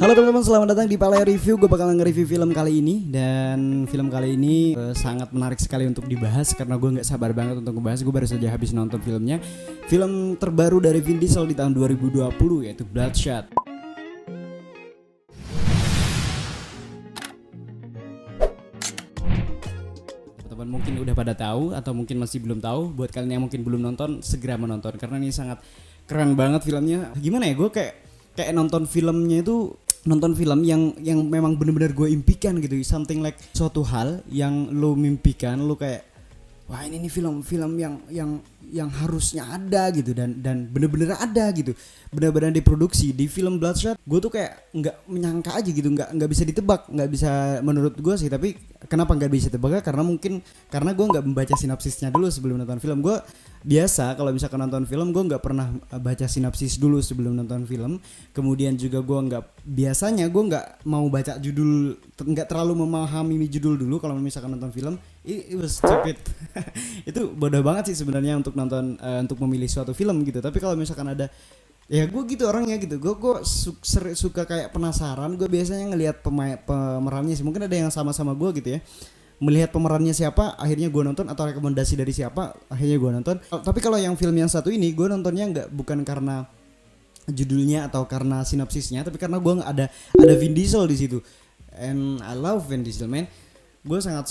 Halo teman-teman, selamat datang di Paleo Review. Gue bakal nge-review film kali ini. Dan film kali ini sangat menarik sekali untuk dibahas karena gue gak sabar banget untuk ngebahas. Gue baru saja habis nonton filmnya. Film terbaru dari Vin Diesel di tahun 2020, yaitu Bloodshot. Teman-teman mungkin udah pada tahu atau mungkin masih belum tahu. Buat kalian yang mungkin belum nonton, segera menonton karena ini sangat keren banget filmnya. Gimana ya, gue kayak nonton filmnya itu, nonton film yang memang benar-benar gue impikan gitu, something like suatu hal yang lo mimpikan, lo kayak wah ini nih film yang harusnya ada gitu, dan benar-benar ada gitu, benar-benar diproduksi. Di film Bloodshot gue tuh kayak nggak menyangka aja gitu, nggak bisa ditebak, nggak bisa menurut gue sih. Tapi kenapa nggak bisa ditebak? Karena gue nggak membaca sinopsisnya dulu sebelum nonton film. Gue biasa kalau misalkan nonton film gue nggak pernah baca sinopsis dulu sebelum nonton film. Kemudian juga gue nggak mau baca judul, nggak terlalu memahami judul dulu kalau misalkan nonton film. It was stupid. Itu bodoh banget sih sebenarnya untuk nonton, untuk memilih suatu film gitu. Tapi kalau misalkan ada, ya gue gitu orangnya gitu. Gue suka kayak penasaran. Gue biasanya ngelihat pemerannya sih. Mungkin ada yang sama-sama gue gitu ya. Melihat pemerannya siapa, akhirnya gue nonton, atau rekomendasi dari siapa, akhirnya gue nonton. Tapi kalau yang film yang satu ini, gue nontonnya bukan karena judulnya atau karena sinopsisnya, tapi karena gue ada Vin Diesel di situ. And I love Vin Diesel, man. Gue sangat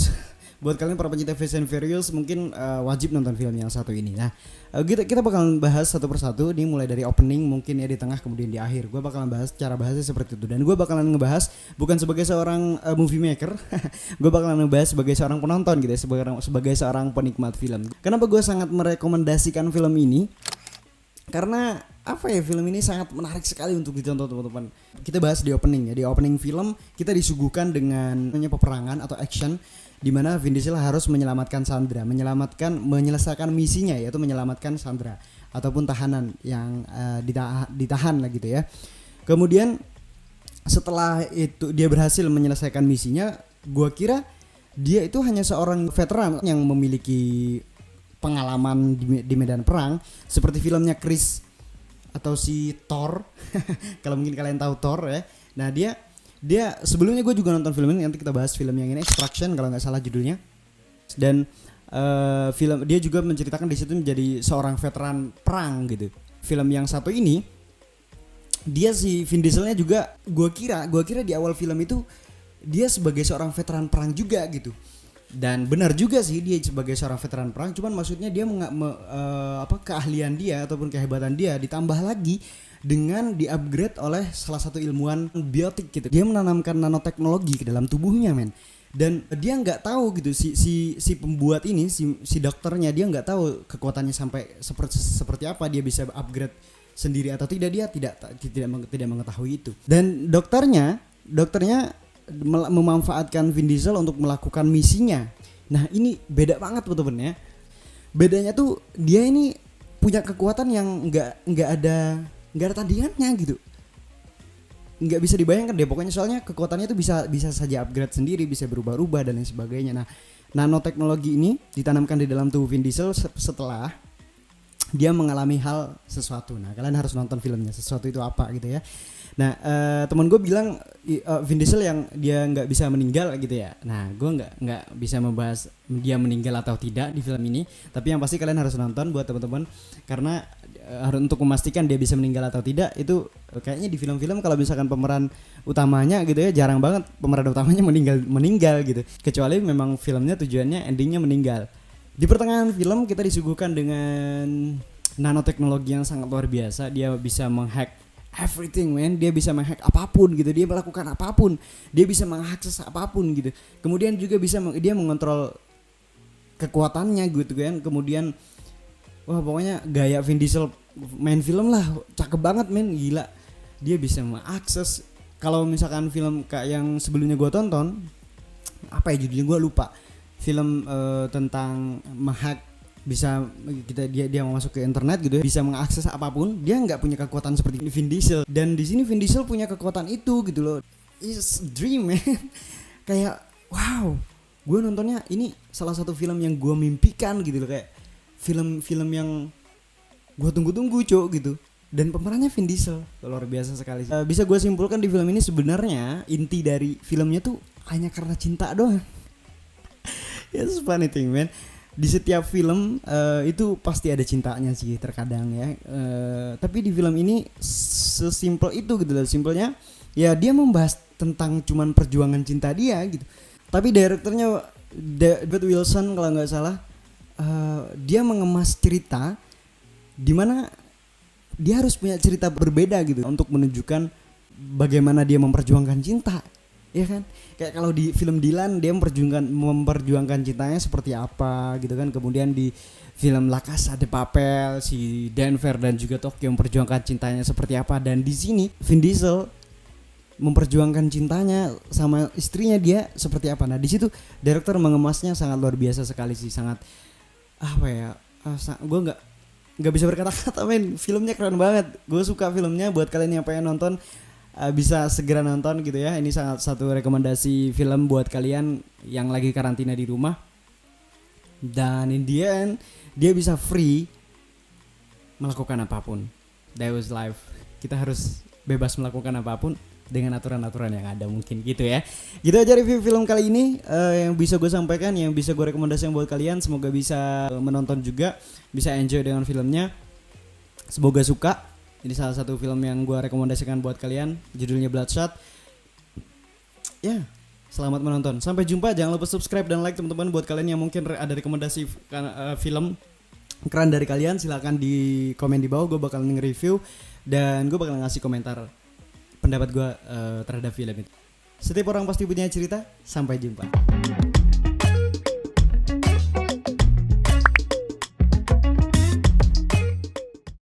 buat kalian para pencinta Fast and Furious mungkin wajib nonton film yang satu ini. Nah, kita bakalan bahas satu persatu. Ini mulai dari opening mungkin ya, di tengah, kemudian di akhir. Gue bakalan bahas cara bahasnya seperti itu. Dan gue bakalan ngebahas bukan sebagai seorang movie maker. Gue bakalan ngebahas sebagai seorang penonton gitu ya, sebagai seorang penikmat film. Kenapa gue sangat merekomendasikan film ini? Karena apa ya, film ini sangat menarik sekali untuk ditonton teman-teman. Kita bahas di opening ya. Di opening film kita disuguhkan dengan peperangan atau action, di mana Vin Diesel harus menyelamatkan Sandra, menyelesaikan misinya, yaitu menyelamatkan Sandra ataupun tahanan yang ditahan lah gitu ya. Kemudian setelah itu dia berhasil menyelesaikan misinya, gua kira dia itu hanya seorang veteran yang memiliki pengalaman di medan perang seperti filmnya Chris atau si Thor. Kalau mungkin kalian tahu Thor ya. Nah, dia sebelumnya gue juga nonton film ini, nanti kita bahas film yang ini, Extraction kalau nggak salah judulnya. Dan film dia juga menceritakan di situ menjadi seorang veteran perang gitu. Film yang satu ini, dia si Vin Dieselnya juga gue kira di awal film itu dia sebagai seorang veteran perang juga gitu. Dan benar juga sih dia sebagai seorang veteran perang, cuman maksudnya dia keahlian dia ataupun kehebatan dia ditambah lagi dengan di-upgrade oleh salah satu ilmuwan biotik gitu. Dia menanamkan nanoteknologi ke dalam tubuhnya, men. Dan dia nggak tahu gitu, si pembuat ini, si dokternya, dia nggak tahu kekuatannya sampai seperti apa, dia bisa upgrade sendiri atau tidak, dia tidak mengetahui itu. Dan dokternya memanfaatkan Vin Diesel untuk melakukan misinya. Nah, ini beda banget teman-teman ya. Bedanya tuh dia ini punya kekuatan yang nggak ada tandingannya gitu. Nggak bisa dibayangkan deh pokoknya, soalnya kekuatannya itu bisa saja upgrade sendiri, bisa berubah-ubah dan lain sebagainya. Nah, nanoteknologi ini ditanamkan di dalam tubuh Vin Diesel setelah dia mengalami hal sesuatu. Nah, kalian harus nonton filmnya, sesuatu itu apa gitu ya. Nah, teman gue bilang Vin Diesel yang dia nggak bisa meninggal gitu ya. Nah, gue nggak bisa membahas dia meninggal atau tidak di film ini. Tapi yang pasti kalian harus nonton buat teman-teman, karena harus untuk memastikan dia bisa meninggal atau tidak. Itu kayaknya di film-film kalau misalkan pemeran utamanya gitu ya, jarang banget pemeran utamanya meninggal gitu. Kecuali memang filmnya tujuannya endingnya meninggal. Di pertengahan film kita disuguhkan dengan nanoteknologi yang sangat luar biasa. Dia bisa menghack everything, man. Dia bisa menghack apapun gitu. Dia melakukan apapun. Dia bisa mengakses apapun gitu. Kemudian juga bisa dia mengontrol kekuatannya gitu kan. Kemudian wah, pokoknya gaya Vin Diesel main film lah cakep banget, men. Gila. Dia bisa mengakses. Kalau misalkan film kayak yang sebelumnya gue tonton, apa ya judulnya gue lupa. Film tentang menghack, bisa dia mau masuk ke internet gitu ya, bisa mengakses apapun. Dia nggak punya kekuatan seperti Vin Diesel. Dan di sini Vin Diesel punya kekuatan itu gitu loh. It's dream, man. Kayak wow, gue nontonnya ini salah satu film yang gue mimpikan gitu loh, kayak film-film yang gue tunggu-tunggu cok gitu. dan pemerannya Vin Diesel luar biasa sekali. Bisa gue simpulkan di film ini sebenarnya inti dari filmnya tuh hanya karena cinta doang. It's funny thing man. Di setiap film itu pasti ada cintanya sih terkadang ya. Tapi di film ini sesimpel itu gitu loh. Simpelnya ya dia membahas tentang cuman perjuangan cinta dia gitu. Tapi direkturnya David Wilson kalau nggak salah, dia mengemas cerita dimana dia harus punya cerita berbeda gitu untuk menunjukkan bagaimana dia memperjuangkan cinta, ya kan? Kayak kalau di film Dylan dia memperjuangkan cintanya seperti apa gitu kan. Kemudian di film La Casa de Papel si Denver dan juga Tokyo memperjuangkan cintanya seperti apa, dan di sini Vin Diesel memperjuangkan cintanya sama istrinya dia seperti apa. Nah di situ direktur mengemasnya sangat luar biasa sekali sih, sangat apa ya? Gue nggak bisa berkata-kata men, filmnya keren banget. Gue suka filmnya. Buat kalian yang pengen nonton bisa segera nonton gitu ya. Ini sangat satu rekomendasi film buat kalian yang lagi karantina di rumah. Dan in the end dia bisa free melakukan apapun. That was life. Kita harus bebas melakukan apapun dengan aturan-aturan yang ada mungkin gitu ya. Gitu aja review film kali ini yang bisa gue sampaikan, yang bisa gue rekomendasikan buat kalian. Semoga bisa menonton juga, bisa enjoy dengan filmnya. Semoga suka. Ini salah satu film yang gue rekomendasikan buat kalian, judulnya Bloodshot. Ya, selamat menonton. Sampai jumpa. Jangan lupa subscribe dan like teman-teman. Buat kalian yang mungkin ada rekomendasi film keren dari kalian, silakan di komen di bawah. Gue bakal nge-review dan gue bakal ngasih komentar pendapat gue terhadap film itu. Setiap orang pasti punya cerita. Sampai jumpa.